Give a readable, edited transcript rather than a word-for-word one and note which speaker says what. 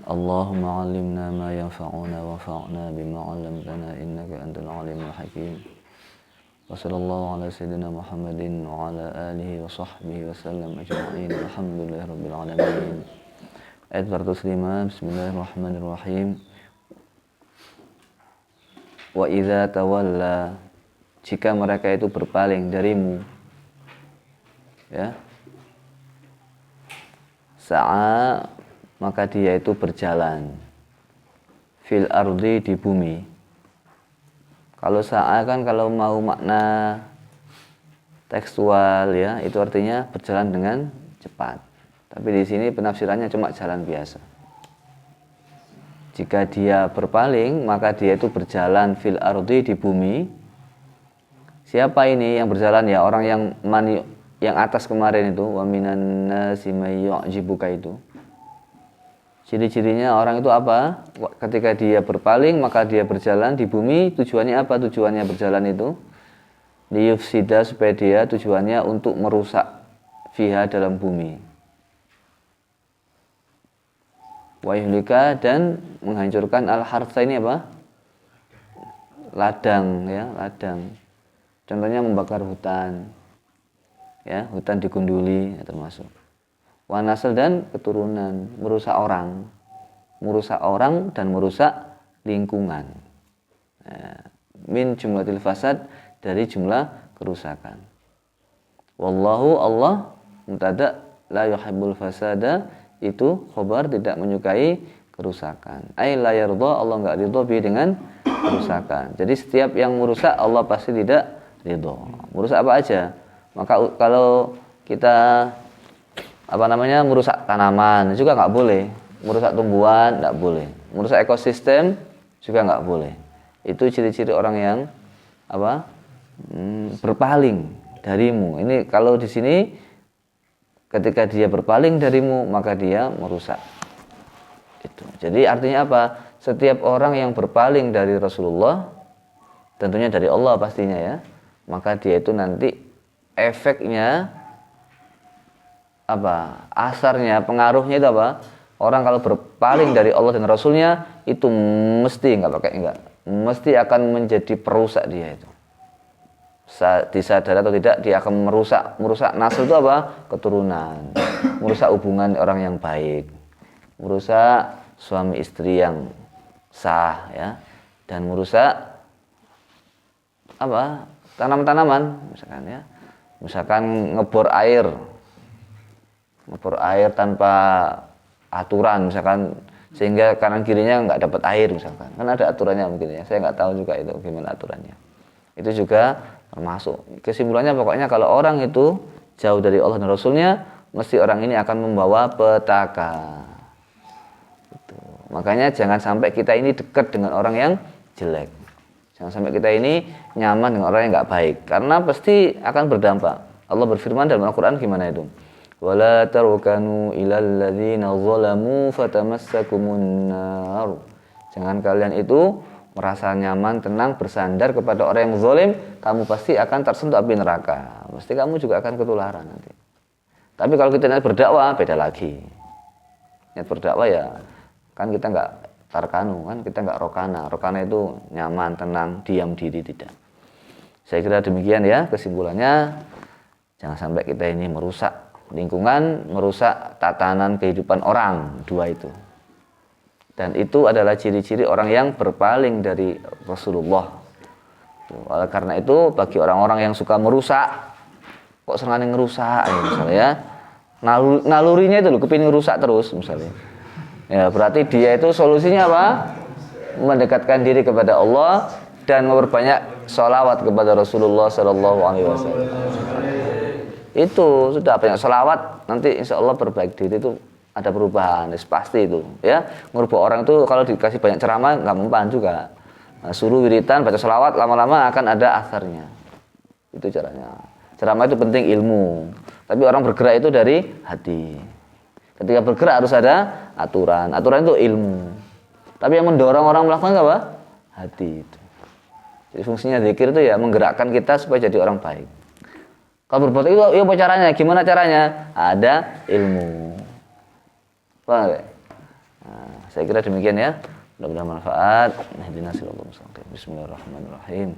Speaker 1: Allahumma 'allimna ma yanfa'una wanfa'na bima 'allamtana innaka antal 'alimul hakim. Wa sallallahu ala sayyidina Muhammadin wa ala alihi wa sahbihi wa sallam ajma'in. Alhamdulillahirabbil alamin. Ayat 405. Bismillahirrahmanirrahim. Wa idza tawalla, jika mereka itu berpaling darimu, ya, sa'a, maka dia itu berjalan fil ardi, di bumi. Kalau sa'a kan kalau mau makna tekstual, ya, itu artinya berjalan dengan cepat. Tapi di sini penafsirannya cuma jalan biasa. Jika dia berpaling, maka dia itu berjalan fil ardi, di bumi. Siapa ini yang berjalan? Ya, orang yang atas kemarin itu, wa minan nasi may yu'jibuka itu. Ciri-cirinya orang itu apa? Ketika dia berpaling, maka dia berjalan di bumi. Tujuannya apa? Tujuannya berjalan itu liyufsida, supaya dia tujuannya untuk merusak fiha, dalam bumi. Wa yuhlika, dan menghancurkan al-hartha, ini apa? Ladang, ya, ladang. Contohnya membakar hutan. Ya, hutan digunduli, ya, termasuk. Wanasel, dan keturunan, merusak orang dan merusak lingkungan. Min jumlatil fasad, dari jumlah kerusakan. Wallahu, Allah, mubtada, la yuhibbul fasada, itu khobar, tidak menyukai kerusakan. Ai la yarda, Allah enggak ridha bi, dengan kerusakan. Jadi setiap yang merusak Allah pasti tidak ridha. Merusak apa aja? Maka kalau kita merusak tanaman juga nggak boleh, merusak tumbuhan nggak boleh, merusak ekosistem juga nggak boleh. Itu ciri-ciri orang yang berpaling darimu. Ini kalau di sini ketika dia berpaling darimu, maka dia merusak. Itu. Jadi artinya apa? Setiap orang yang berpaling dari Rasulullah, tentunya dari Allah pastinya, ya, maka dia itu nanti efeknya asarnya, pengaruhnya itu apa? Orang kalau berpaling dari Allah dan Rasulnya, itu mesti mesti akan menjadi perusak dia itu. Disadari atau tidak, dia akan merusak nasl itu apa? Keturunan, merusak hubungan orang yang baik, merusak suami istri yang sah, ya, dan merusak tanaman-tanaman, misalkan ngebor air tanpa aturan, misalkan, sehingga kanan kirinya nggak dapat air, misalkan, kan ada aturannya mungkin, ya, saya nggak tahu juga itu gimana aturannya. Itu juga termasuk. Kesimpulannya pokoknya kalau orang itu jauh dari Allah dan Rasulnya, mesti orang ini akan membawa petaka. Gitu. Makanya jangan sampai kita ini dekat dengan orang yang jelek, jangan sampai kita ini nyaman dengan orang yang nggak baik, karena pasti akan berdampak. Allah berfirman dalam Al-Quran, gimana itu? Wala tarukanu ilal ladzina zalamu fatamassakumun nar. Jangan kalian itu merasa nyaman, tenang, bersandar kepada orang yang zalim, kamu pasti akan tersentuh api neraka. Mesti kamu juga akan ketularan nanti. Tapi kalau kita niat berdakwah, beda lagi. Niat berdakwah, ya, kan kita enggak tarkanu, kan kita enggak rokana. Rokana itu nyaman, tenang, diam diri, tidak. Saya kira demikian, ya, kesimpulannya. Jangan sampai kita ini merusak lingkungan, merusak tatanan kehidupan orang, dua itu. Dan itu adalah ciri-ciri orang yang berpaling dari Rasulullah. Oleh karena itu, bagi orang-orang yang suka merusak, kok sengaja ngerusak, misalnya, ya, nalurinya itu loh, kepingin ngerusak terus, misalnya, ya, berarti dia itu solusinya apa? Mendekatkan diri kepada Allah dan memperbanyak sholawat kepada Rasulullah Sallallahu Alaihi Wasallam. Itu sudah banyak sholawat, nanti insya Allah berbaik diri itu ada perubahan, pasti itu, ya. Merubah orang itu kalau dikasih banyak ceramah nggak mempan juga. Nah, suruh wiritan, baca sholawat, lama-lama akan ada asarnya. Itu caranya. Ceramah itu penting ilmu, tapi orang bergerak itu dari hati. Ketika bergerak harus ada aturan. Aturan itu ilmu. Tapi yang mendorong orang melakukan apa? Hati itu. Jadi fungsinya zikir itu, ya, menggerakkan kita supaya jadi orang baik. Kalau berbuat itu, ya, apa caranya? Gimana caranya? Ada ilmu. Paham gak? Nah, saya kira demikian ya. Mudah-mudahan manfaat. Ihdinas siratal mustaqim. Bismillahirrahmanirrahim.